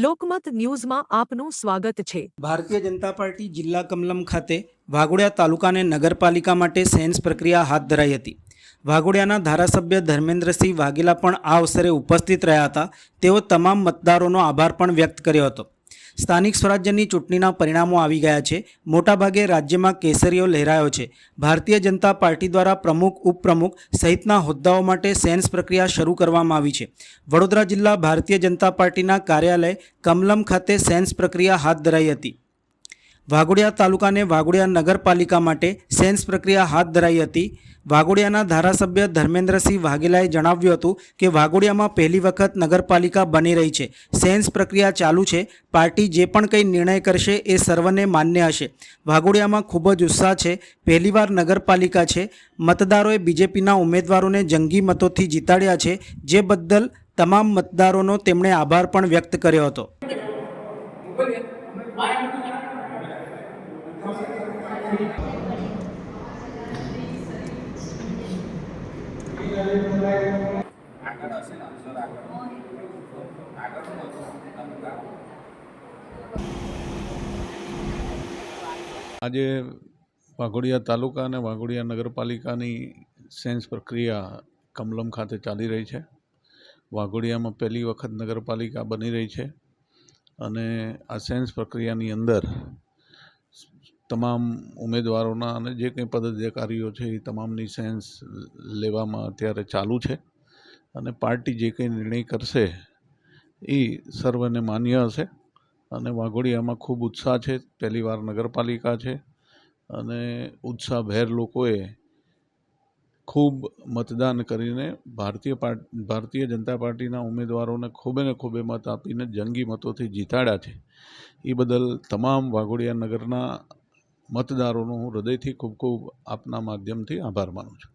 લોકમત ન્યૂઝમાં આપનું સ્વાગત છે। ભારતીય જનતા પાર્ટી જિલ્લા કમલમ ખાતે વાઘોડિયા તાલુકાને નગરપાલિકા માટે સેન્સ પ્રક્રિયા હાથ ધરાઈ હતી। વાઘોડિયાના ધારાસભ્ય ધર્મેન્દ્રસિંહ વાઘેલા પણ આ અવસરે ઉપસ્થિત રહ્યા હતા। તેઓ તમામ મતદારોનો આભાર પણ વ્યક્ત કર્યો હતો। સ્થાનિક સ્વરાજ્યની ચૂંટણીના પરિણામો આવી ગયા છે। મોટાભાગે રાજ્યમાં કેસરીઓ લહેરાયો છે। ભારતીય જનતા પાર્ટી દ્વારા પ્રમુખ ઉપપ્રમુખ સહિતના હોદ્દાઓ માટે સેન્સ પ્રક્રિયા શરૂ કરવામાં આવી છે। વડોદરા જિલ્લા ભારતીય જનતા પાર્ટીના કાર્યાલય કમલમ ખાતે સેન્સ પ્રક્રિયા હાથ ધરાઈ હતી। વાઘોડિયા તાલુકાને વાઘોડિયા નગરપાલિકા માટે સેન્સ પ્રક્રિયા હાથ ધરાઈ હતી। વાઘોડિયાના ધારાસભ્ય ધર્મેન્દ્રસિંહ વાઘેલાએ જણાવ્યું હતું કે વાઘોડિયામાં પહેલી વખત નગરપાલિકા બની રહી છે। સેન્સ પ્રક્રિયા ચાલુ છે। પાર્ટી જે પણ કંઈ નિર્ણય કરશે એ સર્વને માન્ય હશે। વાઘોડિયામાં ખૂબ જ ઉત્સાહ છે। પહેલીવાર નગરપાલિકા છે। મતદારોએ બીજેપીના ઉમેદવારોને જંગી મતોથી જીતાડ્યા છે, જે બદલ તમામ મતદારોનો તેમણે આભાર પણ વ્યક્ત કર્યો હતો। આજે વાઘોડિયા તાલુકા અને વાઘોડિયા નગરપાલિકાની સેન્સ પ્રક્રિયા કમલમ ખાતે ચાલી રહી છે। વાઘોડિયામાં પહેલી વખત નગરપાલિકા બની રહી છે અને આ સેન્સ પ્રક્રિયાની અંદર તમામ ઉમેદવારોના અને જે કંઈ પદાધિકારીઓ છે એ તમામની સેન્સ લેવામાં અત્યારે ચાલુ છે અને પાર્ટી જે કંઈ નિર્ણય કરશે એ સર્વને માન્ય હશે અને વાઘોડિયામાં ખૂબ ઉત્સાહ છે। પહેલીવાર નગરપાલિકા છે અને ઉત્સાહભેર લોકોએ ખૂબ મતદાન કરીને ભારતીય જનતા પાર્ટીના ઉમેદવારોને ખૂબે મત આપીને જંગી મતોથી જીતાડ્યા છે। એ બદલ તમામ વાઘોડિયા નગરના મતદારોનો હું હૃદયથી ખૂબ આપના માધ્યમથી આભાર માનું છું।